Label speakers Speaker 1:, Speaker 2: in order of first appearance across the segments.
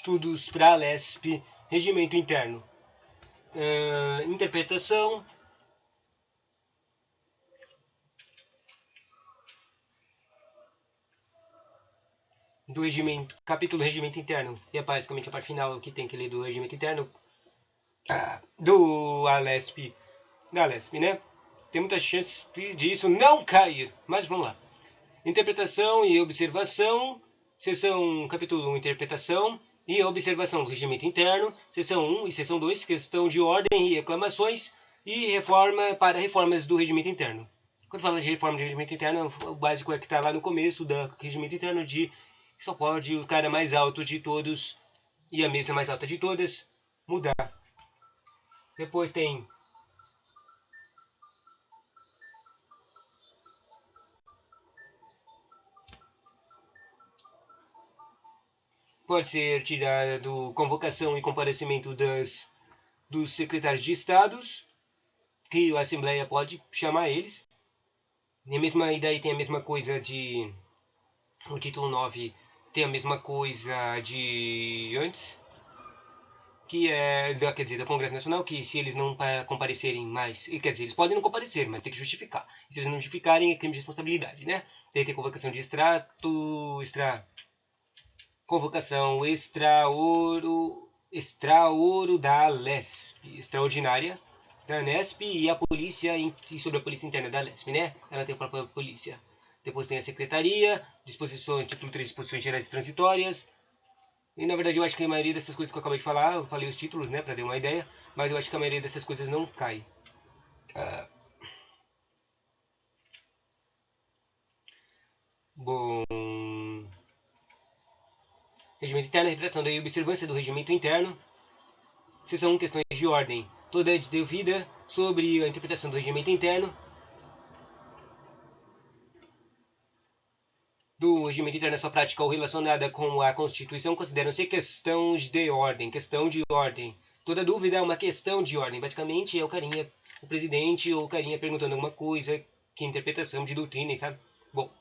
Speaker 1: estudos para a LESP, regimento interno, interpretação, do regimento, capítulo regimento interno, e é basicamente a parte final que tem que ler do regimento interno do ALESP, da LESP, né? Tem muitas chances disso não cair, mas vamos lá. Interpretação e observação, seção capítulo 1, interpretação e observação do regimento interno, seção 1 e seção 2, questão de ordem e reclamações, e reforma para reformas do regimento interno. Quando fala de reforma de regimento interno, o básico é que está lá no começo do regimento interno de que só pode o cara mais alto de todos e a mesa mais alta de todas mudar. Depois tem pode ser tirada do convocação e comparecimento dos secretários de estados, que a Assembleia pode chamar eles. E daí tem a mesma coisa de... O título 9 tem a mesma coisa de antes, que é, quer dizer, da Congresso Nacional, que se eles não comparecerem mais, quer dizer, eles podem não comparecer, mas tem que justificar. E se eles não justificarem, é crime de responsabilidade, né? Daí tem convocação de convocação extra-ouro da LESP, extraordinária da LESP, e a polícia, e sobre a polícia interna da LESP, né? Ela tem a própria polícia. Depois tem a secretaria, disposições, título 3, disposições gerais e transitórias. E na verdade eu acho que a maioria dessas coisas que eu acabei de falar, eu falei os títulos, né, pra ter uma ideia, mas eu acho que a maioria dessas coisas não cai. Bom, regimento interno, interpretação da observância do regimento interno. Seção 1, questões de ordem. Toda é devida sobre a interpretação do regimento interno. Do regimento interno, sua prática ou relacionada com a Constituição consideram-se questões de ordem. Questão de ordem. Toda dúvida é uma questão de ordem. Basicamente é o carinha, o presidente ou o carinha perguntando alguma coisa, que interpretação de doutrina, sabe? Bom,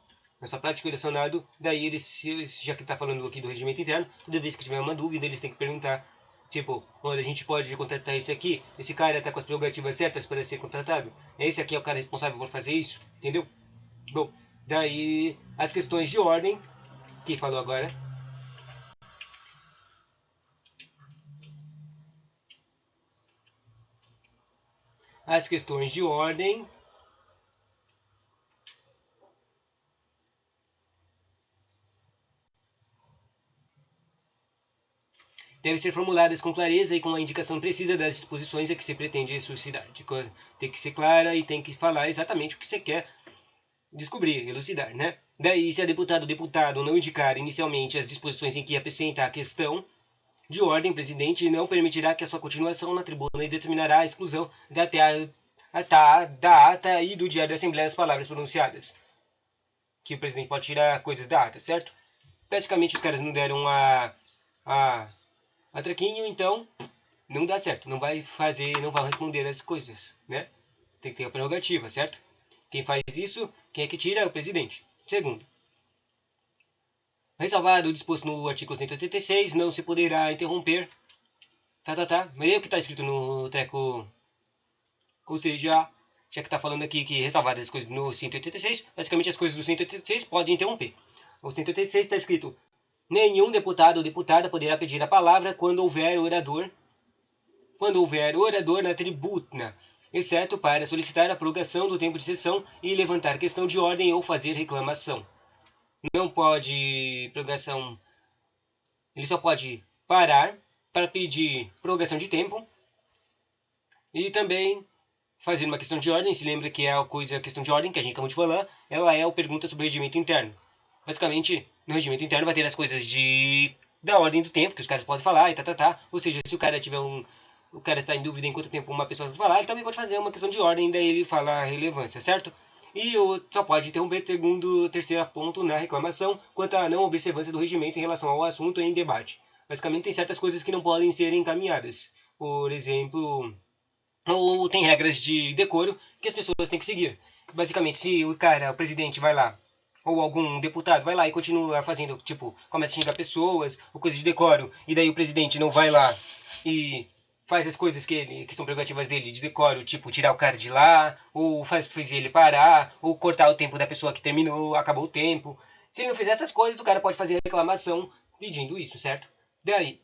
Speaker 1: na sua prática relacionado, daí eles, já que está falando aqui do regimento interno, toda vez que tiver uma dúvida, eles têm que perguntar. Tipo, olha, a gente pode contratar esse aqui, esse cara está com as prerrogativas certas para ser contratado, esse aqui é o cara responsável por fazer isso, entendeu? Bom, daí as questões de ordem, que falou agora. As questões de ordem devem ser formuladas com clareza e com a indicação precisa das disposições a que se pretende suscitar. Tem que ser clara e tem que falar exatamente o que você quer descobrir, elucidar, né? Daí, se a deputado ou deputado não indicar inicialmente as disposições em que apresenta a questão de ordem, o presidente não permitirá que a sua continuação na tribuna e determinará a exclusão da ata e do diário da Assembleia das palavras pronunciadas. Que o presidente pode tirar coisas da ata, certo? Praticamente os caras não deram a traquinho, então não dá certo. Não vai fazer, não vai responder as coisas, né? Tem que ter a prerrogativa, certo? Quem faz isso, quem é que tira? É o presidente. Segundo, ressalvado o disposto no artigo 186, não se poderá interromper. Mas é o que está escrito no treco. Ou seja, já que está falando aqui que ressalvadas as coisas no 186, basicamente as coisas do 186 podem interromper. O 186 está escrito: nenhum deputado ou deputada poderá pedir a palavra quando houver orador na tribuna, exceto para solicitar a prorrogação do tempo de sessão e levantar questão de ordem ou fazer reclamação. Não pode prorrogação, ele só pode parar para pedir prorrogação de tempo e também fazer uma questão de ordem. Se lembra que é a questão de ordem que a gente acabou de falar, ela é a pergunta sobre o regimento interno. Basicamente, no regimento interno vai ter as coisas da ordem do tempo que os caras podem falar e Ou seja, se o cara tiver o cara está em dúvida em quanto tempo uma pessoa vai falar, ele também pode fazer uma questão de ordem, daí ele fala a relevância, certo? E só pode interromper segundo o terceiro ponto na reclamação quanto à não observância do regimento em relação ao assunto em debate. Basicamente, tem certas coisas que não podem ser encaminhadas. Por exemplo, ou tem regras de decoro que as pessoas têm que seguir. Basicamente, se o presidente vai lá ou algum deputado vai lá e continua fazendo, tipo, começa a xingar pessoas, ou coisa de decoro, e daí o presidente não vai lá e faz as coisas que são prerrogativas dele de decoro, tipo, tirar o cara de lá, ou faz ele parar, ou cortar o tempo da pessoa que terminou, acabou o tempo. Se ele não fizer essas coisas, o cara pode fazer reclamação pedindo isso, certo? Daí,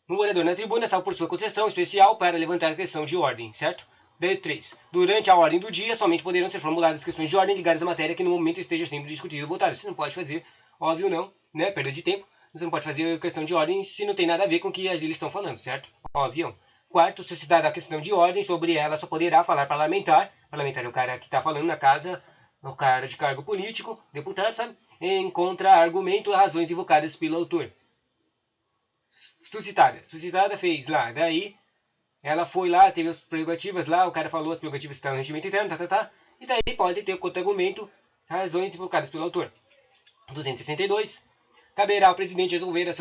Speaker 1: um orador na tribuna salvo por sua concessão especial para levantar questão de ordem, certo? Daí 3. Durante a ordem do dia, somente poderão ser formuladas questões de ordem ligadas à matéria que no momento esteja sendo discutida ou votada. Você não pode fazer, óbvio não, né? Perda de tempo. Você não pode fazer questão de ordem se não tem nada a ver com o que eles estão falando, certo? Óbvio. Quarto, suscitada a questão de ordem, sobre ela só poderá falar parlamentar. Parlamentar é o cara que está falando na casa, o cara de cargo político, deputado, sabe? Em contra-argumento a razões invocadas pelo autor. Suscitada fez lá. Daí ela foi lá, teve as prerrogativas lá, o cara falou as prerrogativas que estão no regimento interno, e daí pode ter contra-argumento razões invocadas pelo autor. 262. Caberá ao presidente resolver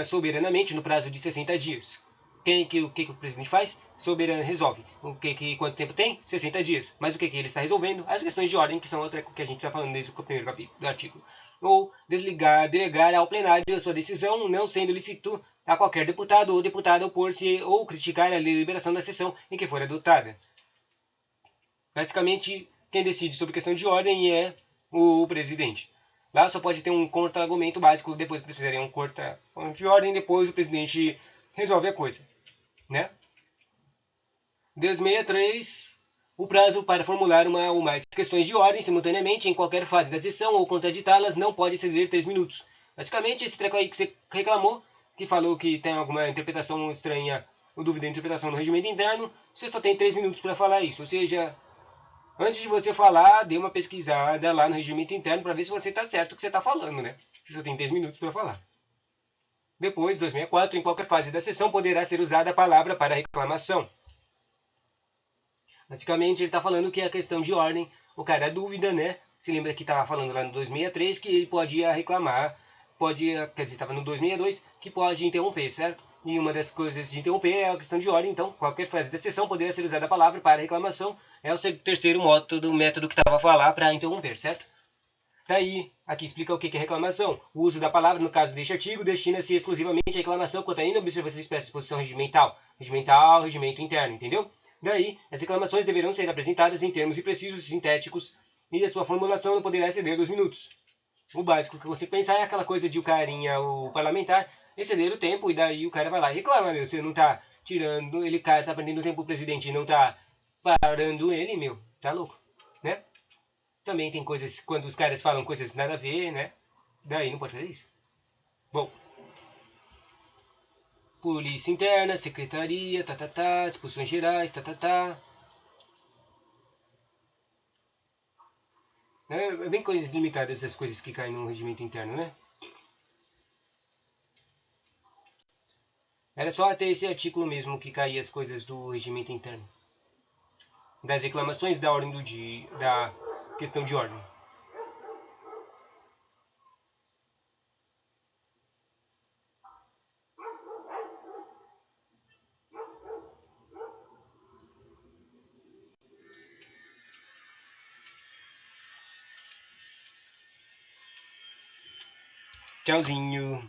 Speaker 1: soberanamente no prazo de 60 dias. O que o presidente faz? Soberano resolve. Quanto tempo tem? 60 dias. Mas o que ele está resolvendo? As questões de ordem, que são outra que a gente está falando desde o primeiro capítulo do artigo. Ou delegar ao plenário a sua decisão, não sendo lícito a qualquer deputado ou deputada opor-se ou criticar a deliberação da sessão em que for adotada. Basicamente, quem decide sobre questão de ordem é o presidente. Lá só pode ter um contra-argumento básico depois que eles fizerem um contra de ordem, depois o presidente resolve a coisa, né? 263. O prazo para formular uma ou mais questões de ordem simultaneamente em qualquer fase da sessão ou contraditá-las não pode exceder 3 minutos. Basicamente, esse treco aí que você reclamou, que falou que tem alguma interpretação estranha ou dúvida de interpretação no regimento interno, você só tem 3 minutos para falar isso. Ou seja, antes de você falar, dê uma pesquisada lá no regimento interno para ver se você está certo o que você está falando, né? Você só tem 3 minutos para falar. Depois, 264, em qualquer fase da sessão poderá ser usada a palavra para reclamação. Basicamente, ele está falando que é a questão de ordem, o cara é dúvida, né? Se lembra que estava falando lá no 263 que ele podia reclamar, quer dizer, estava no 262, que pode interromper, certo? E uma das coisas de interromper é a questão de ordem, então qualquer fase da sessão poderia ser usada a palavra para reclamação, é o terceiro método que estava a falar para interromper, certo? Daí, aqui explica o que é reclamação. O uso da palavra, no caso deste artigo, destina-se exclusivamente à reclamação quanto à inobservância de disposição regimental. Regimental, regimento interno, entendeu? Daí, as reclamações deverão ser apresentadas em termos imprecisos e sintéticos e a sua formulação não poderá exceder 2 minutos. O básico que você pensar é aquela coisa de o carinha, o parlamentar, exceder o tempo e daí o cara vai lá e reclama, meu. Você não tá tirando, ele, cara, tá perdendo tempo o presidente e não tá parando ele, meu. Tá louco, né? Também tem coisas, quando os caras falam coisas nada a ver, né? Daí não pode fazer isso. Bom, polícia interna, secretaria, disposições gerais, É bem coisas limitadas essas coisas que caem no regimento interno, né? Era só até esse artigo mesmo que caía as coisas do regimento interno. Das reclamações da ordem do dia, da questão de ordem. Tchauzinho.